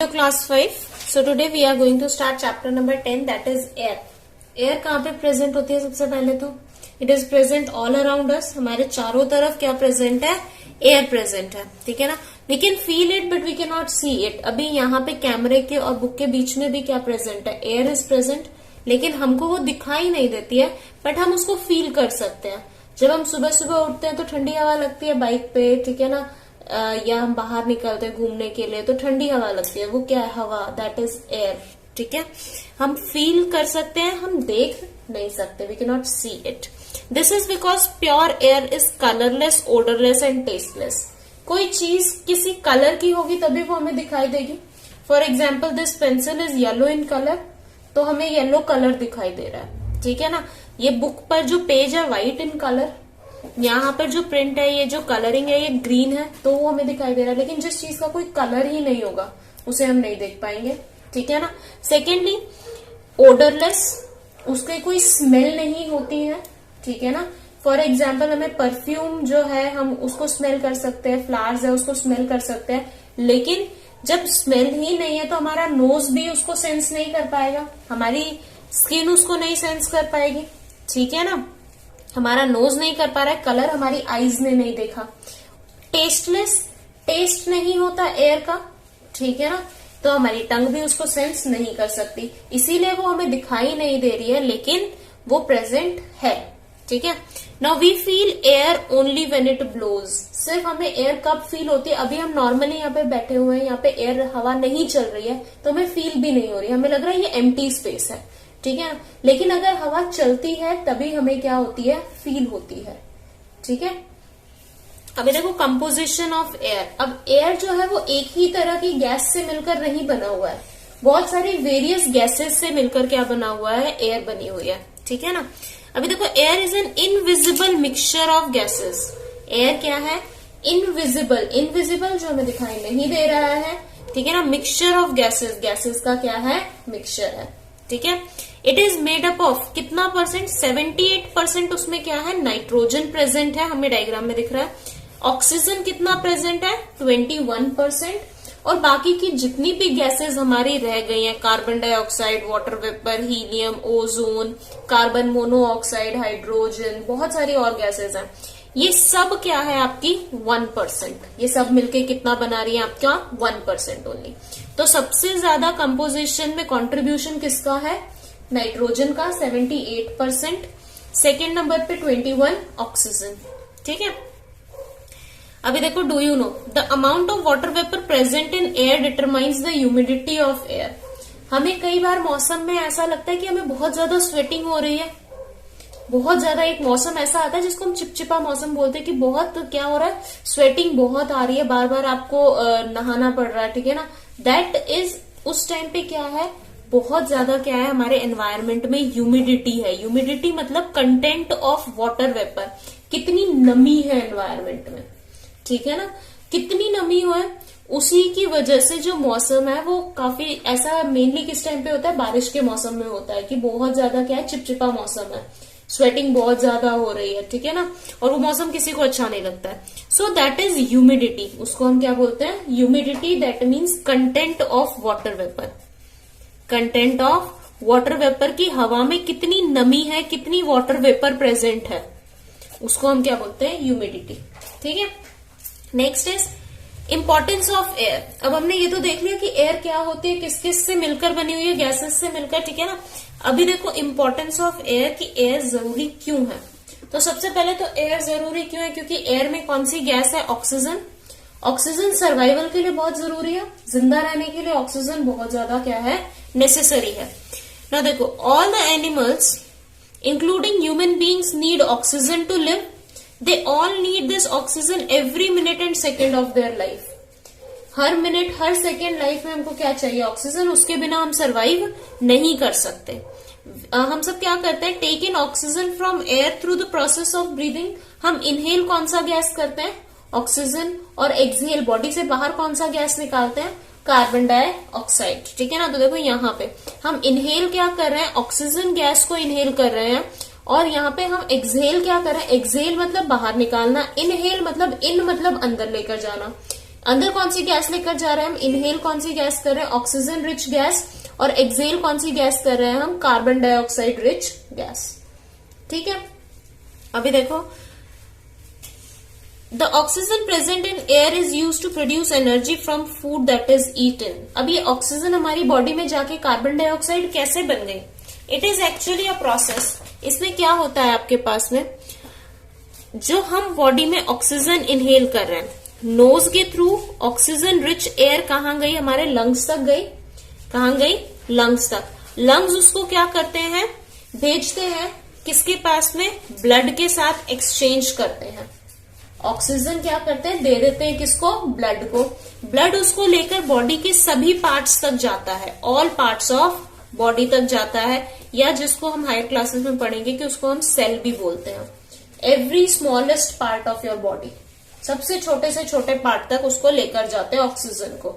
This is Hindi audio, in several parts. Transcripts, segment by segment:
Class 5. So today we are going to start chapter number 10, that is air. Air कहाँ पे प्रेजेंट होती है? सबसे पहले तो it is present all around us. हमारे चारों तरफ क्या प्रेजेंट है? एयर प्रेजेंट है. ठीक है ना. We can feel it but we can not see it. अभी यहाँ पे कैमरे के और बुक के बीच में भी क्या प्रेजेंट है? Air is present. लेकिन हमको वो दिखाई नहीं देती है बट हम उसको फील कर सकते हैं. जब हम सुबह सुबह उठते हैं तो ठंडी हवा लगती है बाइक पे, ठीक है ना, या हम बाहर निकलते हैं घूमने के लिए तो ठंडी हवा लगती है. वो क्या है? हवा. That is air. ठीक है. हम फील कर सकते हैं, हम देख नहीं सकते. We can not see it. This is because pure air is colourless, odourless and tasteless. कोई चीज किसी कलर की होगी तभी वो हमें दिखाई देगी. For example this pencil is yellow in colour, तो हमें येलो कलर दिखाई दे रहा है. ठीक है ना. ये बुक पर जो पेज है व्हाइट इन कलर, यहाँ पर जो प्रिंट है, ये जो कलरिंग है, ये ग्रीन है, तो वो हमें दिखाई दे रहा है. लेकिन जिस चीज का कोई कलर ही नहीं होगा उसे हम नहीं देख पाएंगे. ठीक है ना. सेकेंडली ओडरलेस, उसके कोई स्मेल नहीं होती है. ठीक है ना. फॉर एग्जाम्पल हमें परफ्यूम जो है हम उसको स्मेल कर सकते हैं, फ्लावर्स है उसको स्मेल कर सकते हैं. लेकिन जब स्मेल ही नहीं है तो हमारा नोज भी उसको सेंस नहीं कर पाएगा, हमारी स्किन उसको नहीं सेंस कर पाएगी. ठीक है ना. हमारा नोज नहीं कर पा रहा है, कलर हमारी आईज ने नहीं देखा. टेस्टलेस, टेस्ट नहीं होता एयर का. ठीक है ना. तो हमारी टंग भी उसको सेंस नहीं कर सकती, इसीलिए वो हमें दिखाई नहीं दे रही है लेकिन वो प्रेजेंट है. ठीक है. Now we feel air only when it blows. सिर्फ हमें एयर कब फील होती है? अभी हम नॉर्मली यहाँ पे बैठे हुए हैं, यहाँ पे एयर हवा नहीं चल रही है तो हमें फील भी नहीं हो रही है, हमें लग रहा है ये एम्प्टी स्पेस है. ठीक है. लेकिन अगर हवा चलती है तभी हमें क्या होती है? फील होती है. ठीक है. अभी देखो कंपोजिशन ऑफ एयर. अब एयर जो है वो एक ही तरह की गैस से मिलकर नहीं बना हुआ है, बहुत सारी वेरियस गैसेस से मिलकर क्या बना हुआ है? एयर बनी हुई है. ठीक है ना. अभी देखो air is an invisible mixture of gases. Air क्या है? इनविजिबल. इनविजिबल जो हमें दिखाई नहीं दे रहा है. ठीक है ना. Mixture of gases. गैसेस का क्या है? मिक्सचर है. ठीक है. It is made up of कितना परसेंट? 78% उसमें क्या है? नाइट्रोजन प्रेजेंट है, हमें डायग्राम में दिख रहा है. ऑक्सीजन कितना प्रेजेंट है? 21%. और बाकी की जितनी भी गैसेस हमारी रह गई हैं, carbon dioxide, water vapour, helium, ozone, carbon monoxide, hydrogen, बहुत सारी और गैसेस हैं, ये सब क्या है? आपकी 1%. ये सब मिलके कितना बना रही है? आपका 1% ओनली. तो सबसे ज्यादा कंपोजिशन में कंट्रीब्यूशन किसका है? नाइट्रोजन का 78%. सेकेंड नंबर पे 21 ऑक्सीजन. ठीक है. अभी देखो, do you know the amount of water vapour present in air determines the humidity of air. हमें कई बार मौसम में ऐसा लगता है कि हमें बहुत ज्यादा स्वेटिंग हो रही है, बहुत ज्यादा. एक मौसम ऐसा आता है जिसको हम चिपचिपा मौसम बोलते हैं कि बहुत क्या हो रहा है? स्वेटिंग बहुत आ रही है, बार बार आपको नहाना पड़ रहा है. ठीक है ना. दैट इज उस टाइम पे क्या है? बहुत ज्यादा क्या है? हमारे एनवायरमेंट में ह्यूमिडिटी है. ह्यूमिडिटी मतलब कंटेंट ऑफ वाटर वेपर, कितनी नमी है एनवायरमेंट में. ठीक है ना. कितनी नमी हो है, उसी की वजह से जो मौसम है वो काफी ऐसा मेनली किस टाइम पे होता है? बारिश के मौसम में होता है कि बहुत ज्यादा क्या है? चिपचिपा मौसम है, स्वेटिंग बहुत ज्यादा हो रही है. ठीक है ना. और वो मौसम किसी को अच्छा नहीं लगता है. So that is humidity. उसको हम क्या बोलते हैं? Humidity. That means content of water vapour. Content of water vapour की हवा में कितनी नमी है, कितनी वाटर वेपर प्रेजेंट है, उसको हम क्या बोलते हैं? ह्यूमिडिटी. ठीक है. Next is importance of air. अब हमने ये तो देख लिया कि एयर क्या होती है, किस किस से मिलकर बनी हुई है? गैसेस से मिलकर. ठीक है ना. अभी देखो इंपॉर्टेंस ऑफ एयर की एयर जरूरी क्यों है. तो सबसे पहले तो एयर जरूरी क्यों है? क्योंकि एयर में कौन सी गैस है? ऑक्सीजन. ऑक्सीजन सर्वाइवल के लिए बहुत जरूरी है, जिंदा रहने के लिए ऑक्सीजन बहुत ज्यादा क्या है? नेसेसरी है ना. देखो, all the animals including human beings need oxygen to live. They all need this oxygen every minute and second of their life. Her minute her second life में हमको क्या चाहिए? ऑक्सीजन. उसके बिना हम सरवाइव नहीं कर सकते. हम सब क्या करते हैं? Take in oxygen from air through the process of breathing. हम इनहेल कौन सा गैस करते हैं? ऑक्सीजन. और एक्सहेल बॉडी से बाहर कौन सा गैस निकालते हैं? Carbon dioxide. ठीक है ना. तो देखो यहाँ पे हम इनहेल क्या कर रहे हैं? ऑक्सीजन गैस को इनहेल कर रहे हैं. और यहाँ पे हम एक्सहेल क्या कर रहे हैं? एक्सहेल मतलब बाहर निकालना, इनहेल मतलब इन मतलब अंदर लेकर जाना. अंदर कौन सी गैस लेकर जा रहे हैं हम, इनहेल कौन सी गैस कर रहे हैं, ऑक्सीजन रिच गैस, और एक्सेल कौन सी गैस कर रहे हैं हम, कार्बन डाइऑक्साइड रिच गैस। ठीक है, अभी देखो, the oxygen present in air is use to produce energy from food that is eaten. अब ये ऑक्सीजन हमारी बॉडी में जाके कार्बन डाइऑक्साइड कैसे बन गई, it is actually a process. इसमें क्या होता है आपके पास में, जो हम बॉडी में ऑक्सीजन इनहेल कर रहे हैं, नोज के थ्रू ऑक्सीजन रिच एयर कहाँ गई, हमारे लंग्स तक गई, कहाँ गई, लंग्स तक। लंग्स उसको क्या करते हैं, भेजते हैं किसके पास में, ब्लड के साथ एक्सचेंज करते हैं। ऑक्सीजन क्या करते हैं, दे देते हैं किसको, ब्लड को। ब्लड उसको लेकर बॉडी के सभी पार्ट्स तक जाता है, ऑल पार्ट्स ऑफ बॉडी तक जाता है, या जिसको हम हायर क्लासेस में पढ़ेंगे कि उसको हम सेल भी बोलते हैं। Every smallest part of your body, सबसे छोटे से छोटे पार्ट तक उसको लेकर जाते हैं ऑक्सीजन को।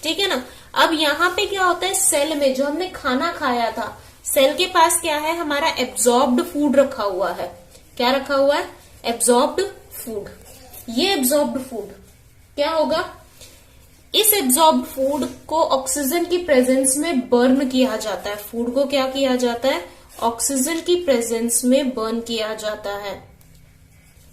ठीक है ना। अब यहाँ पे क्या होता है, सेल में जो हमने खाना खाया था, सेल के पास क्या है, हमारा एब्जॉर्ब्ड फूड रखा हुआ है। क्या रखा हुआ है, एब्जॉर्ब्ड फूड। ये एब्जॉर्ब्ड फूड क्या होगा, इस एब्जॉर्ब्ड फूड को ऑक्सीजन की प्रेजेंस में बर्न किया जाता है। फूड को क्या किया जाता है, ऑक्सीजन की प्रेजेंस में बर्न किया जाता है।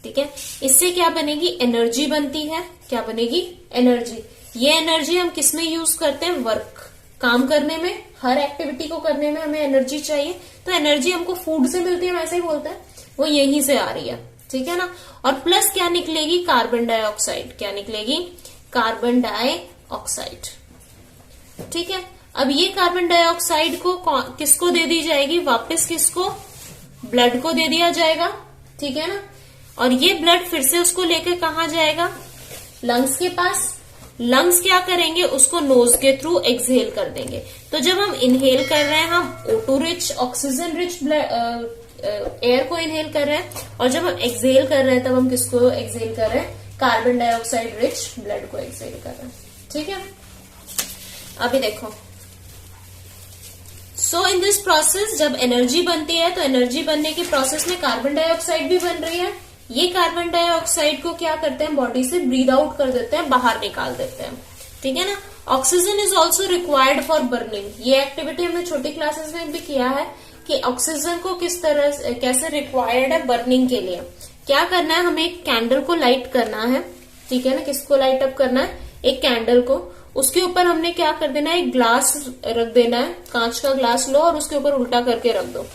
ठीक है, इससे क्या बनेगी, एनर्जी बनती है। क्या बनेगी, एनर्जी। ये एनर्जी हम किस में यूज करते हैं, वर्क, काम करने में, हर एक्टिविटी को करने में हमें एनर्जी चाहिए। तो एनर्जी हमको फूड से मिलती है, हम ऐसे ही बोलते हैं, वो यहीं से आ रही है। ठीक है ना। और प्लस क्या निकलेगी, कार्बन डाइऑक्साइड। क्या निकलेगी, कार्बन डाइऑक्साइड। ठीक है, अब ये कार्बन डाइऑक्साइड को किसको दे दी जाएगी, वापस किसको, ब्लड को दे दिया जाएगा। ठीक है ना। और ये ब्लड फिर से उसको लेकर कहा जाएगा, लंग्स के पास। लंग्स क्या करेंगे, उसको नोज के थ्रू एक्सहेल कर देंगे। तो जब हम इनहेल कर रहे हैं, हम O2 rich, oxygen rich air को इनहेल कर रहे हैं, और जब हम एक्सहेल कर रहे हैं तब हम किसको एक्सहेल कर रहे हैं, कार्बन डाइऑक्साइड रिच ब्लड को एक्सहेल कर रहे हैं। ठीक है, अभी देखो, सो इन दिस प्रोसेस जब एनर्जी बनती है, तो एनर्जी बनने के प्रोसेस में कार्बन डाइऑक्साइड भी बन रही है। ये कार्बन डाइऑक्साइड को क्या करते हैं, बॉडी से ब्रीद आउट कर देते हैं, बाहर निकाल देते हैं। ठीक है ना। Oxygen is also required for burning. ये एक्टिविटी हमने छोटी क्लासेस में भी किया है कि ऑक्सीजन को किस तरह से, कैसे रिक्वायर्ड है बर्निंग के लिए। क्या करना है, हमें एक कैंडल को लाइट करना है। ठीक है ना, किसको लाइट अप करना है, एक कैंडल को। उसके ऊपर हमने क्या कर देना है, एक ग्लास रख देना है, कांच का ग्लास लो और उसके ऊपर उल्टा करके रख दो।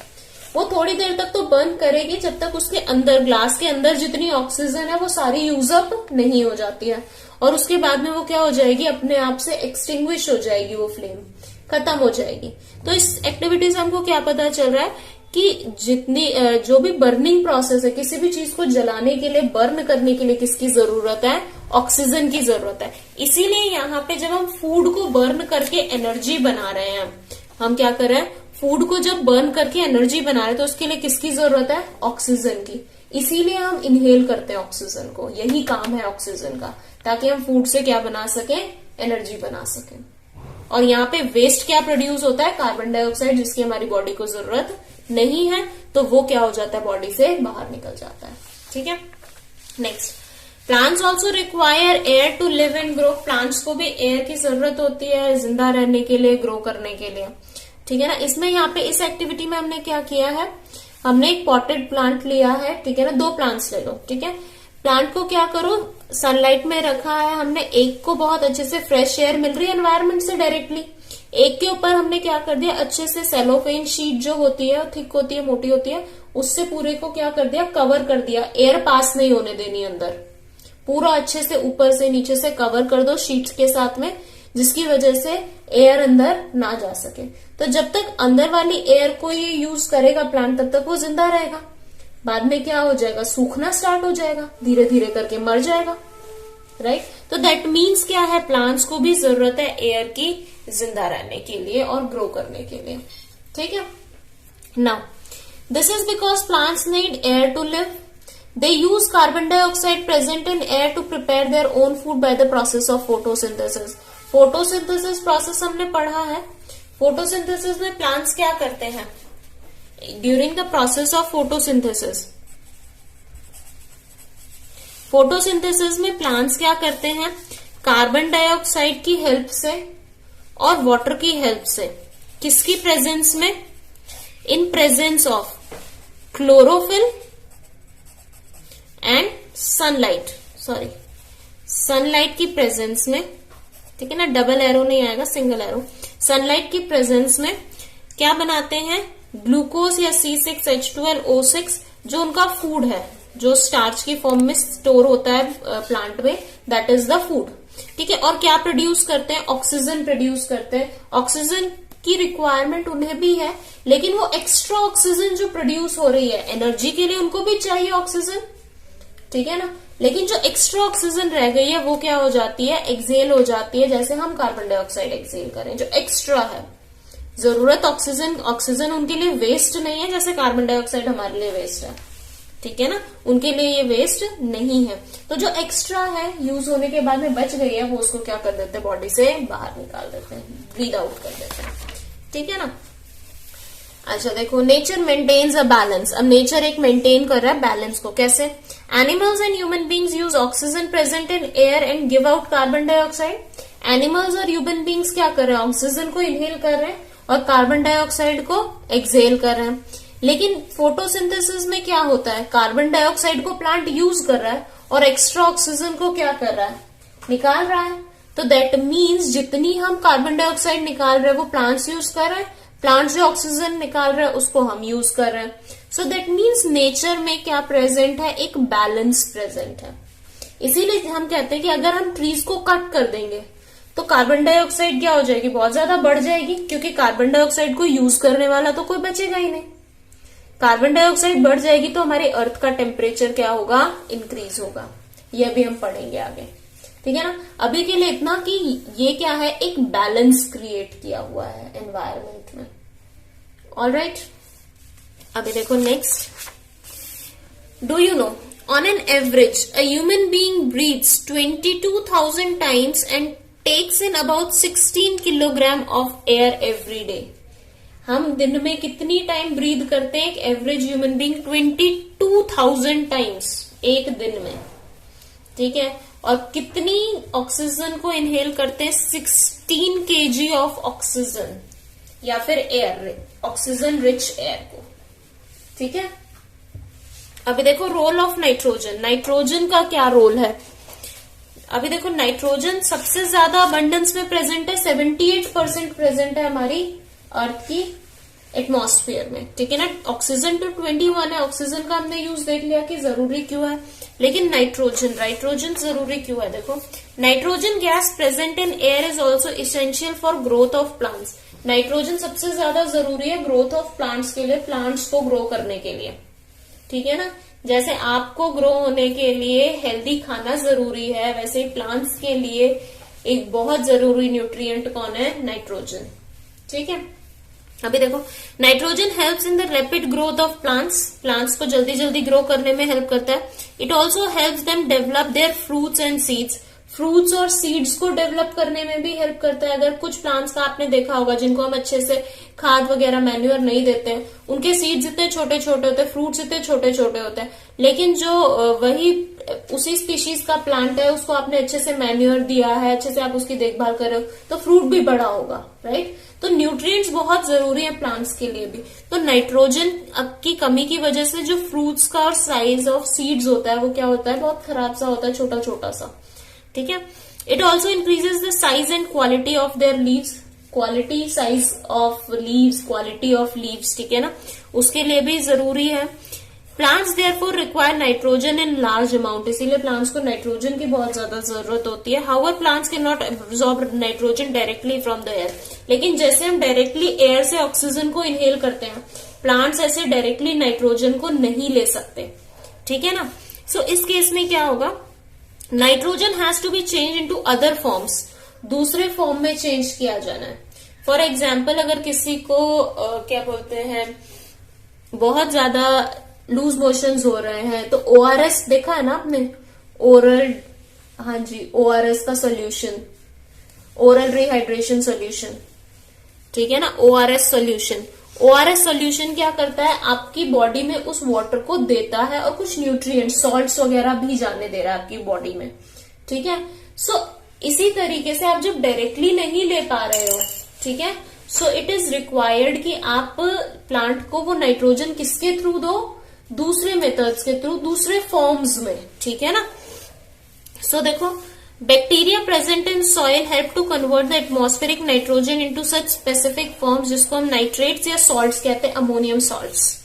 वो थोड़ी देर तक तो बर्न करेगी जब तक उसके अंदर, ग्लास के अंदर जितनी ऑक्सीजन है वो सारी यूज अप नहीं हो जाती है, और उसके बाद में वो क्या हो जाएगी, अपने आप से एक्सटिंग्विश हो जाएगी, वो फ्लेम खत्म हो जाएगी। तो इस एक्टिविटी से हमको क्या पता चल रहा है कि जितनी जो भी बर्निंग प्रोसेस है, किसी भी चीज को जलाने के लिए, बर्न करने के लिए किसकी जरूरत है, ऑक्सीजन की जरूरत है। इसीलिए यहाँ पे जब हम फूड को बर्न करके एनर्जी बना रहे हैं, हम क्या कर रहे हैं, फूड को जब बर्न करके एनर्जी बना रहे हैं, तो उसके लिए किसकी जरूरत है, ऑक्सीजन की। इसीलिए हम इनहेल करते हैं ऑक्सीजन को, यही काम है ऑक्सीजन का, ताकि हम फूड से क्या बना सके, एनर्जी बना सके। और यहाँ पे वेस्ट क्या प्रोड्यूस होता है, कार्बन डाइऑक्साइड, जिसकी हमारी बॉडी को जरूरत नहीं है, तो वो क्या हो जाता है, बॉडी से बाहर निकल जाता है। ठीक है, next, plants also require air to live and grow. Plants को भी एयर की जरूरत होती है जिंदा रहने के लिए, ग्रो करने के लिए। ठीक है ना। इसमें यहाँ पे इस एक्टिविटी में हमने क्या किया है, हमने एक पॉटेड प्लांट लिया है। ठीक है ना, 2 प्लांट्स ले लो। ठीक है, प्लांट को क्या करो, सनलाइट में रखा है हमने। एक को बहुत अच्छे से फ्रेश एयर मिल रही है एनवायरमेंट से डायरेक्टली, एक के ऊपर हमने क्या कर दिया, अच्छे से सेलोफेन शीट जो होती है, थिक होती है, मोटी होती है, उससे पूरे को क्या कर दिया, कवर कर दिया। एयर पास नहीं होने देनी अंदर, पूरा अच्छे से ऊपर से नीचे से कवर कर दो शीट्स के साथ में, जिसकी वजह से एयर अंदर ना जा सके। तो जब तक अंदर वाली एयर को ये यूज करेगा प्लांट, तब तक वो जिंदा रहेगा। बाद में क्या हो जाएगा, सूखना स्टार्ट हो जाएगा, धीरे धीरे करके मर जाएगा। राइट। तो दैट मीन्स क्या है, प्लांट्स को भी जरूरत है एयर की जिंदा रहने के लिए और ग्रो करने के लिए। ठीक है। Now this is because plants need air to live. They use carbon dioxide present in air to prepare their own food by the process of photosynthesis. Photosynthesis process हमने पढ़ा है। Photosynthesis में plants क्या करते हैं? During the process of photosynthesis, photosynthesis में plants क्या करते हैं? कार्बन डाइऑक्साइड की हेल्प से और वाटर की हेल्प से, किसकी प्रेजेंस में? In presence of chlorophyll and sunlight, sunlight की प्रेजेंस में, ठीक है ना, डबल एरो नहीं आएगा, सिंगल एरो। सनलाइट की प्रेजेंस में क्या बनाते हैं? ग्लूकोज या C6H12O6, जो उनका फूड है, जो स्टार्च की फॉर्म में स्टोर होता है प्लांट में, दैट इज द फूड, ठीक है। और क्या प्रोड्यूस करते हैं? ऑक्सीजन प्रोड्यूस करते हैं। ऑक्सीजन की रिक्वायरमेंट उन्हें भी है, लेकिन वो एक्स्ट्रा ऑक्सीजन जो प्रोड्यूस हो रही है एनर्जी के लिए, उनको भी चाहिए ऑक्सीजन, ठीक है ना। लेकिन जो एक्स्ट्रा ऑक्सीजन रह गई है वो क्या हो जाती है? एक्सेल हो जाती है, जैसे हम कार्बन डाइऑक्साइड एक्सेल करें, जो एक्स्ट्रा है। जरूरत ऑक्सीजन उनके लिए वेस्ट नहीं है, जैसे कार्बन डाइऑक्साइड हमारे लिए वेस्ट है, ठीक है ना, उनके लिए ये वेस्ट नहीं है। तो जो एक्स्ट्रा है, यूज होने के बाद में बच गई है, वो उसको क्या कर देते हैं? बॉडी से बाहर निकाल देते हैं, ब्रीद आउट कर देते हैं, ठीक है ना। अच्छा देखो, नेचर मेंटेन्स अ बैलेंस। अब नेचर एक मेंटेन कर रहा है बैलेंस को, कैसे? Animals and human beings use oxygen present in air and give out carbon dioxide. Animals और ह्यूमन बींग्स क्या कर रहे हैं? ऑक्सीजन को इनहेल कर रहे हैं और कार्बन डाइऑक्साइड को एक्सेल कर रहे हैं। लेकिन फोटोसिंथेसिस में क्या होता है? कार्बन डाइऑक्साइड को प्लांट यूज कर रहा है और एक्स्ट्रा ऑक्सीजन को क्या कर रहा है? निकाल रहा है। तो दैट मीन्स जितनी हम कार्बन डाइऑक्साइड निकाल रहे हैं वो प्लांट्स यूज कर रहे हैं, प्लांट्स जो ऑक्सीजन निकाल रहे हैं उसको हम यूज कर रहे हैं। सो दैट मीन्स नेचर में क्या प्रेजेंट है? एक बैलेंस प्रेजेंट है। इसीलिए हम कहते हैं कि अगर हम ट्रीज को कट कर देंगे तो कार्बन डाइऑक्साइड क्या हो जाएगी? बहुत ज्यादा बढ़ जाएगी, क्योंकि कार्बन डाइऑक्साइड को यूज करने वाला तो कोई बचेगा ही नहीं। कार्बन डाइऑक्साइड बढ़ जाएगी तो हमारे अर्थ का टेम्परेचर क्या होगा? इंक्रीज होगा। यह भी हम पढ़ेंगे आगे, ठीक है ना। अभी के लिए इतना कि ये क्या है? एक बैलेंस क्रिएट किया हुआ है एनवायरमेंट में। ऑलराइट, अभी देखो next. Do you know, on an average, a human being breathes 22,000 times and takes in about 16 kilogram of air every day. हम दिन में कितनी टाइम ब्रीद करते हैं? एक एवरेज ह्यूमन बीइंग 22,000 टाइम्स एक दिन में, ठीक है। और कितनी ऑक्सीजन को इनहेल करते हैं? 16 kg ऑफ ऑक्सीजन, या फिर एयर, ऑक्सीजन रिच एयर को, ठीक है। अभी देखो रोल ऑफ नाइट्रोजन। नाइट्रोजन का क्या रोल है? अभी देखो, नाइट्रोजन सबसे ज्यादा अबंडेंस में प्रेजेंट है, 78% प्रेजेंट है हमारी अर्थ की एटमॉस्फेयर में, ठीक है ना। ऑक्सीजन तो 21 है, ऑक्सीजन का हमने यूज देख लिया कि जरूरी क्यों है, लेकिन नाइट्रोजन जरूरी क्यों है? देखो, nitrogen gas present in air is also essential for growth of plants. Nitrogen सबसे ज्यादा जरूरी है ग्रोथ ऑफ प्लांट्स के लिए, प्लांट्स को ग्रो करने के लिए, ठीक है ना। जैसे आपको ग्रो होने के लिए हेल्दी खाना जरूरी है, वैसे प्लांट्स के लिए एक बहुत जरूरी न्यूट्रिएंट कौन है? नाइट्रोजन, ठीक है। अभी देखो, nitrogen helps in the rapid growth of plants. Plants को जल्दी जल्दी ग्रो करने में हेल्प करता है। It also helps them develop their fruits and seeds. Fruits और सीड्स को डेवलप करने में भी हेल्प करता है। अगर कुछ प्लांट्स का आपने देखा होगा जिनको हम अच्छे से खाद वगैरह मैन्यूअर नहीं देते हैं, उनके सीड्स इतने छोटे छोटे होते हैं, फ्रूट्स इतने छोटे छोटे होते हैं, लेकिन जो वही उसी स्पीशीज का प्लांट है उसको आपने अच्छे से मैन्यूअर दिया है, अच्छे से आप उसकी देखभाल कर रहे हो, तो फ्रूट भी बड़ा होगा, राइट। तो न्यूट्रिएंट्स बहुत जरूरी है प्लांट्स के लिए भी। तो नाइट्रोजन की कमी की वजह से जो फ्रूट्स का और साइज ऑफ सीड्स होता है वो क्या होता है? बहुत खराब सा होता है, छोटा छोटा सा, ठीक है। It also increases the size and quality of their leaves. Quality, size of leaves, quality of leaves, ठीक है ना, उसके लिए भी जरूरी है। Plants therefore require nitrogen in large amount. इसीलिए प्लांट्स को नाइट्रोजन की बहुत ज्यादा जरूरत होती है। However plants can not absorb nitrogen directly from the air. लेकिन जैसे हम डायरेक्टली एयर से ऑक्सीजन को इनहेल करते हैं, प्लांट्स ऐसे डायरेक्टली नाइट्रोजन को नहीं ले सकते, ठीक है ना। सो इस केस में क्या होगा? Nitrogen has to be change into other forms. दूसरे फॉर्म में चेंज किया जाना है। फॉर एग्जाम्पल, अगर किसी को क्या बोलते हैं, बहुत ज्यादा लूज मोशंस हो रहे हैं, तो ORS देखा है ना आपने, ओरल, हाँ जी, ORS का सोल्यूशन, ओरल रिहाइड्रेशन सोल्यूशन, ठीक है ना, ORS सोल्यूशन। ORS सोल्यूशन क्या करता है? आपकी बॉडी में उस वाटर को देता है और कुछ न्यूट्रिएंट्स, सॉल्ट्स वगैरह भी जाने दे रहा है आपकी बॉडी में, ठीक है। सो इसी तरीके से आप जब डायरेक्टली नहीं ले पा रहे हो, ठीक है, सो इट इज रिक्वायर्ड कि आप प्लांट को वो नाइट्रोजन किसके थ्रू दो, दूसरे मेथड्स के थ्रू, दूसरे फॉर्म्स में, ठीक है ना। सो देखो, bacteria present in soil help to convert the atmospheric nitrogen into such specific forms जिसको हम नाइट्रेट्स या सॉल्ट्स कहते हैं, अमोनियम सॉल्ट्स।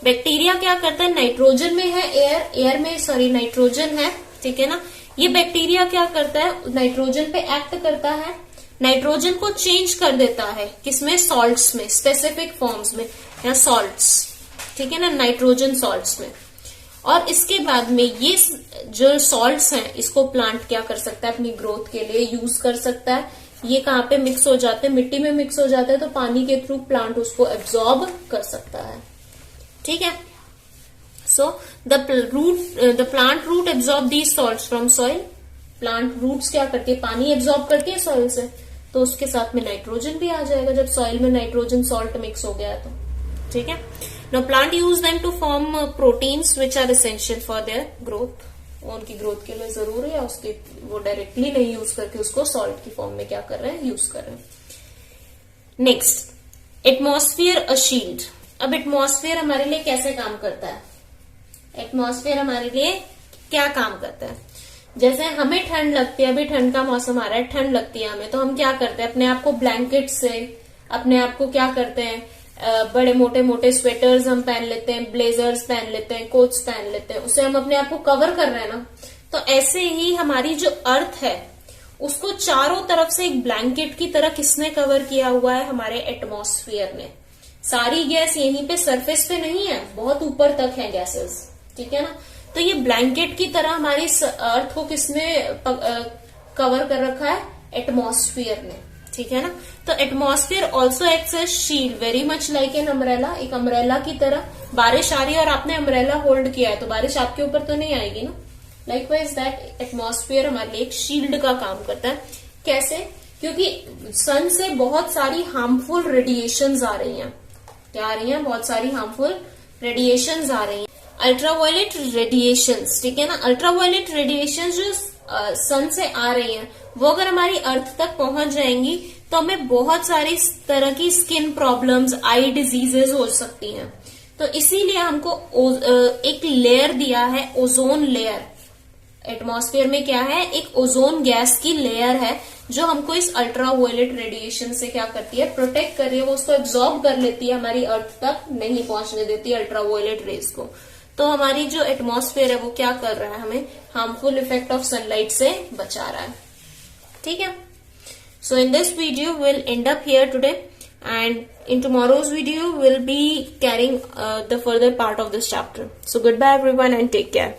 बैक्टीरिया क्या करता है, नाइट्रोजन में है एयर में नाइट्रोजन है, ठीक है ना। ये बैक्टीरिया क्या करता है, नाइट्रोजन पे एक्ट करता है, नाइट्रोजन को चेंज कर देता है किसमें, सॉल्ट्स में, स्पेसिफिक फॉर्म्स में या सॉल्ट्स, ठीक है ना, नाइट्रोजन सॉल्ट्स में। और इसके बाद में ये जो सॉल्ट्स हैं इसको प्लांट क्या कर सकता है, अपनी ग्रोथ के लिए यूज कर सकता है। ये कहाँ पे मिक्स हो जाते हैं, मिट्टी में मिक्स हो जाते हैं, तो पानी के थ्रू प्लांट उसको एब्जॉर्ब कर सकता है, ठीक है। So the plant root absorb these salts from soil. Plant roots क्या करती है, पानी एब्जॉर्ब करती है सॉइल से, तो उसके साथ में नाइट्रोजन भी आ जाएगा जब सॉइल में नाइट्रोजन सॉल्ट मिक्स हो गया तो, ठीक है। Now plant use them to form proteins which are essential for their growth. उनकी ग्रोथ के लिए जरूरी है, उसके वो डायरेक्टली नहीं यूज करके उसको सॉल्ट की फॉर्म में क्या कर रहे हैं, यूज कर रहे हैं। Next, atmosphere a shield. अब एटमॉस्फेयर हमारे लिए कैसे काम करता है, एटमॉस्फेयर हमारे लिए क्या काम करता है। जैसे हमें ठंड लगती है, अभी ठंड का मौसम आ रहा है, ठंड लगती है हमें, तो हम क्या करते हैं, अपने आप को ब्लैंकेट से, अपने आप को क्या करते हैं, बड़े मोटे मोटे स्वेटर्स हम पहन लेते हैं, ब्लेजर्स पहन लेते हैं, कोट्स पहन लेते हैं, उससे हम अपने आप को कवर कर रहे हैं ना। तो ऐसे ही हमारी जो अर्थ है उसको चारों तरफ से एक ब्लैंकेट की तरह किसने कवर किया हुआ है, हमारे एटमॉस्फेयर ने। सारी गैस यहीं पे सरफेस पे नहीं है, बहुत ऊपर तक है गैसेस, ठीक है ना। तो ये ब्लैंकेट की तरह हमारी अर्थ को किसने कवर कर रखा है, एटमॉस्फेयर ने, ठीक है ना। तो atmosphere also acts as shield, very much like an umbrella, एक अम्ब्रेला की तरह। बारिश आ रही है और आपने अम्ब्रेला होल्ड किया है तो बारिश आपके ऊपर तो नहीं आएगी ना। लाइकवाइज दैट एटमॉस्फेयर हमारे लिए एक शील्ड का काम करता है। कैसे, क्योंकि सन से बहुत सारी हार्मफुल रेडिएशंस आ रही हैं, क्या आ रही हैं, बहुत सारी हार्मफुल रेडिएशंस आ रही हैं, अल्ट्रावायलेट रेडिएशंस, ठीक है ना। अल्ट्रावायलेट रेडिएशंस जो सन से आ रही हैं वो अगर हमारी अर्थ तक पहुंच जाएंगी तो हमें बहुत सारी तरह की स्किन प्रॉब्लम्स, आई डिजीजेस हो सकती हैं। तो इसीलिए हमको एक लेयर दिया है, ओजोन लेयर। एटमॉस्फेयर में क्या है, एक ओजोन गैस की लेयर है जो हमको इस अल्ट्रावायलेट रेडिएशन से क्या करती है, प्रोटेक्ट कर रही है, वो उसको एब्जॉर्ब कर लेती है, हमारी अर्थ तक नहीं पहुंचने देती अल्ट्रावायलेट रेज को। तो हमारी जो एटमॉस्फेयर है वो क्या कर रहा है, हमें हार्मफुल इफेक्ट ऑफ सनलाइट से बचा रहा है, ठीक है। So in this video will end up here today and in tomorrow's video we'll be carrying the further part of this chapter. So goodbye everyone and take care.